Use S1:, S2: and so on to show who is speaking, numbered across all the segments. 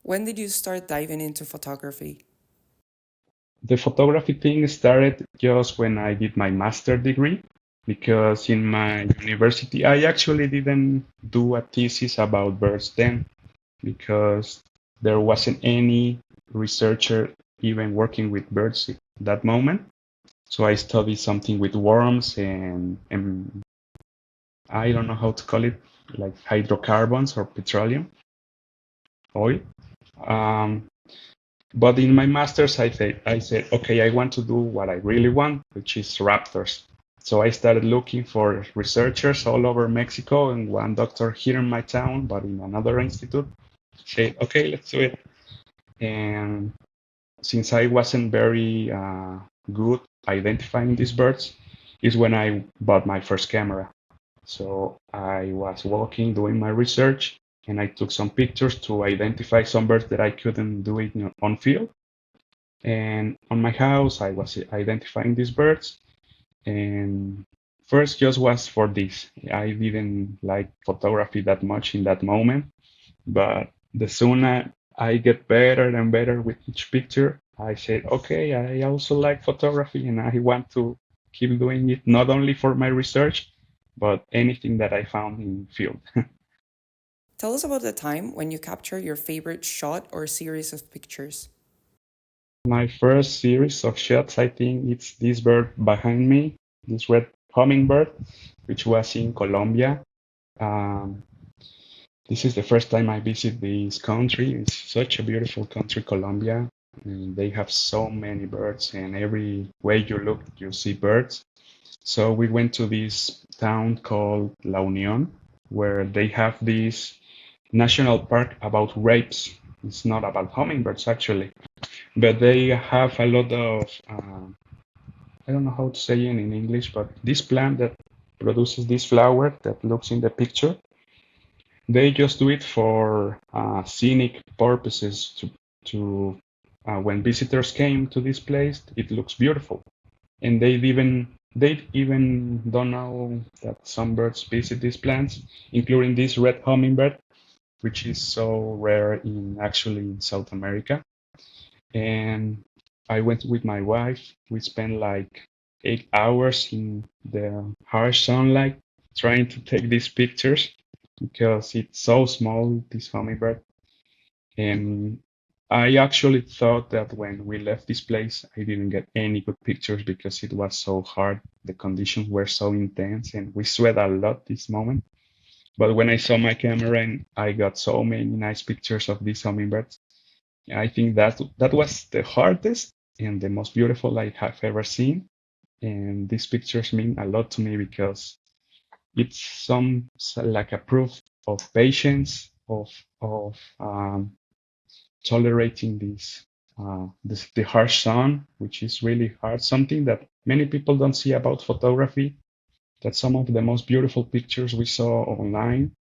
S1: When did you start diving into photography?
S2: The photography thing started just when I did my master degree, because in my university, I actually didn't do a thesis about birds then, because there wasn't any researcher even working with birds at that moment. So I studied something with worms and I don't know how to call it, like hydrocarbons or petroleum oil. Um, but in my master's, I said, okay, I want to do what I really want, which is raptors. So I started looking for researchers all over Mexico, and one doctor here in my town, but in another institute, said, okay, let's do it. And since I wasn't very good identifying these birds, is when I bought my first camera. So I was walking, doing my research, and I took some pictures to identify some birds that I couldn't do it on field. And on my house, I was identifying these birds. And first, just was for this. I didn't like photography that much in that moment, but the sooner I get better and better with each picture, I said, okay, I also like photography and I want to keep doing it, not only for my research, but anything that I found in field.
S1: Tell us about the time when you captured your favorite shot or series of pictures.
S2: My first series of shots, I think it's this bird behind me, this red hummingbird, which was in Colombia. Um, this is the first time I visit this country. It's such a beautiful country, Colombia. And they have so many birds, and every way you look, you see birds. So we went to this town called La Unión, where they have this national park about rapes. It's not about hummingbirds, actually, but they have a lot of, I don't know how to say it in English, but this plant that produces this flower that looks in the picture, they just do it for scenic purposes to when visitors came to this place, it looks beautiful. And they even don't know that some birds visit these plants, including this red hummingbird, which is so rare in actually in South America. And I went with my wife. We spent like 8 hours in the harsh sunlight trying to take these pictures because it's so small, this hummingbird. And I actually thought that when we left this place, I didn't get any good pictures because it was so hard. The conditions were so intense and we sweat a lot this moment. But when I saw my camera and I got so many nice pictures of these hummingbirds, I think that was the hardest and the most beautiful I have ever seen. And these pictures mean a lot to me because it's some like a proof of patience, of tolerating the harsh sun, which is really hard. Something that many people don't see about photography. That some of the most beautiful pictures we saw online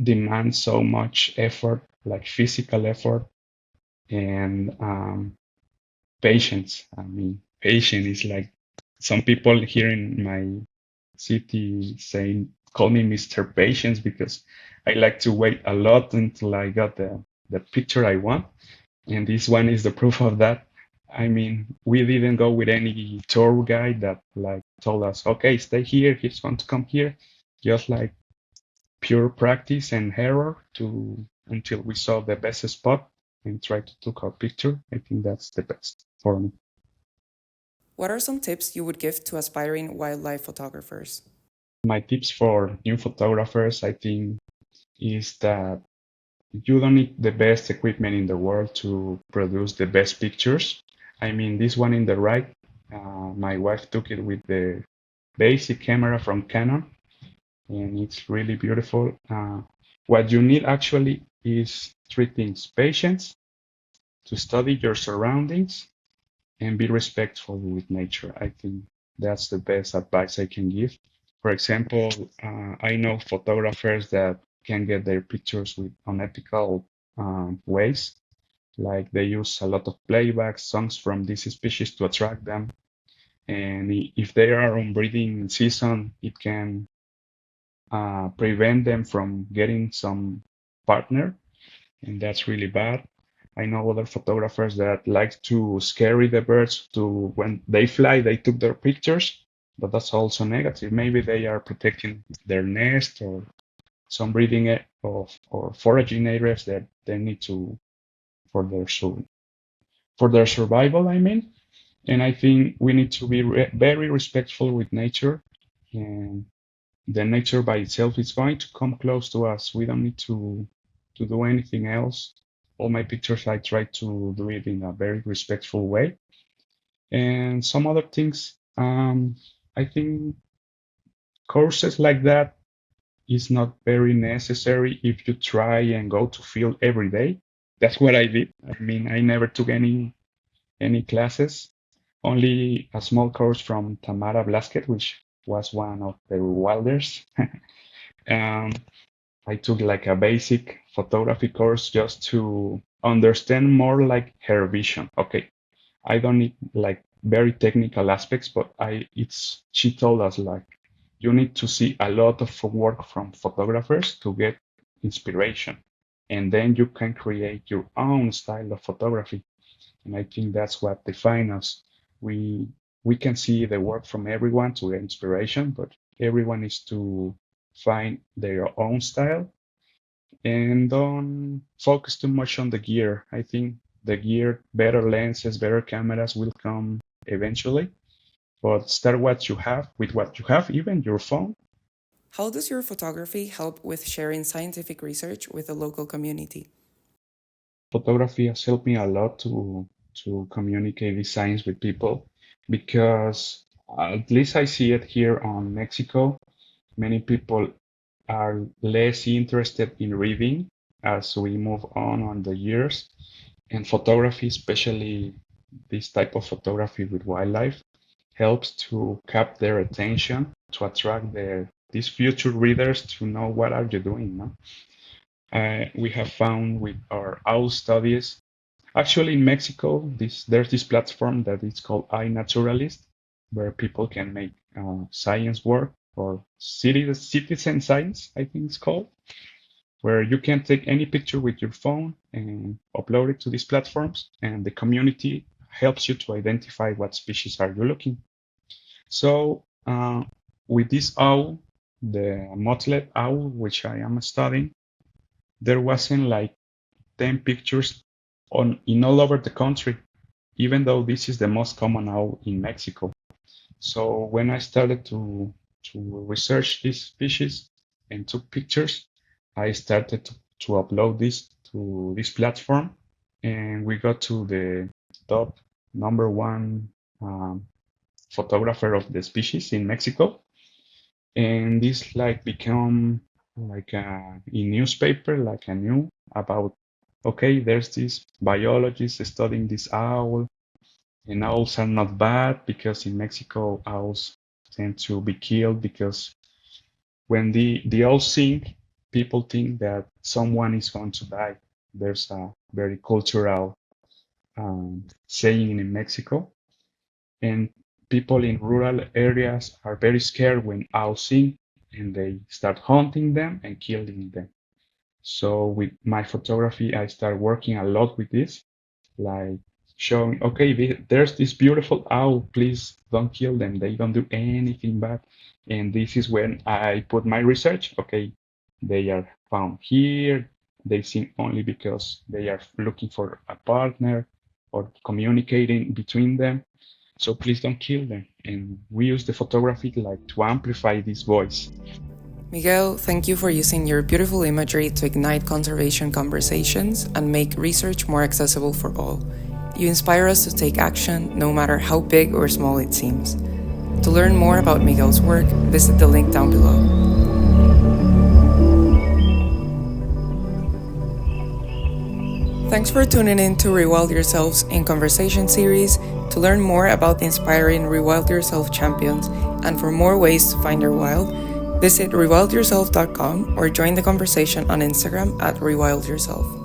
S2: demand so much effort, like physical effort and patience. I mean, patience is like some people here in my city saying, call me Mr. Patience because I like to wait a lot until I got the picture I want. And this one is the proof of that. I mean, we didn't go with any tour guide that like told us, okay, stay here, he's going to come here. Just like pure practice and error to until we saw the best spot and try to take our picture. I think that's the best for me.
S1: What are some tips you would give to aspiring wildlife photographers?
S2: My tips for new photographers, I think, is that you don't need the best equipment in the world to produce the best pictures. I mean, this one in the right, my wife took it with the basic camera from Canon, and it's really beautiful. What you need actually is three things: patience, to study your surroundings, and be respectful with nature. I think that's the best advice I can give. For example, I know photographers that can get their pictures with unethical ways, like they use a lot of playback songs from this species to attract them. And if they are on breeding season, it can prevent them from getting some partner. and that's really bad. I know other photographers that like to scare the birds to when they fly, they took their pictures, but that's also negative. Maybe they are protecting their nest or some breeding of or foraging areas that they need to for their for their survival, I mean. And I think we need to be very respectful with nature, and the nature by itself is going to come close to us. We don't need to do anything else. All my pictures, I try to do it in a very respectful way. And some other things, I think courses like that is not very necessary if you try and go to field every day. That's what I did. I mean, I never took any classes, only a small course from Tamara Blasquez, which was one of the wilders. um, I took like a basic photography course just to understand more like her vision. Okay, I don't need like very technical aspects, but she told us like you need to see a lot of work from photographers to get inspiration, and then you can create your own style of photography. And I think that's what defines us. We we can see the work from everyone to get inspiration, but everyone is to find their own style and don't focus too much on the gear. I think the gear, better lenses, better cameras will come eventually. But start what you have with what you have, even your phone.
S1: How does your photography help with sharing scientific research with the local community?
S2: Photography has helped me a lot to communicate this science with people because at least I see it here on Mexico. Many people are less interested in reading as we move on the years. And photography, especially this type of photography with wildlife, helps to cap their attention, to attract these future readers to know what are you doing. No? We have found with our owl studies, actually in Mexico, there's this platform that is called iNaturalist, where people can make science work or citizen science, I think it's called, where you can take any picture with your phone and upload it to these platforms, and the community helps you to identify what species are you looking. So with this owl, the mottled owl, which I am studying, there wasn't like 10 pictures on in all over the country, even though this is the most common owl in Mexico. So when I started to research this species and took pictures, I started to upload this to this platform, and we got to the top number one photographer of the species in Mexico. And this like become like in newspaper, like a new about, okay, there's this biologist studying this owl, and owls are not bad because in Mexico owls tend to be killed because when the owls sing, people think that someone is going to die. There's a very cultural saying in Mexico, and people in rural areas are very scared when owls sing, and they start hunting them and killing them. So with my photography, I start working a lot with this, like showing, okay, there's this beautiful owl, please don't kill them. They don't do anything bad. And this is when I put my research. Okay, they are found here. They sing only because they are looking for a partner or communicating between them. So please don't kill them. And we use the photography like to amplify this voice.
S1: Miguel, thank you for using your beautiful imagery to ignite conservation conversations and make research more accessible for all. You inspire us to take action, no matter how big or small it seems. To learn more about Miguel's work, visit the link down below. Thanks for tuning in to Rewild Yourselves in Conversation series. To learn more about the inspiring Rewild Yourself champions and for more ways to find your wild, visit rewildyourself.com or join the conversation on Instagram at rewildyourself.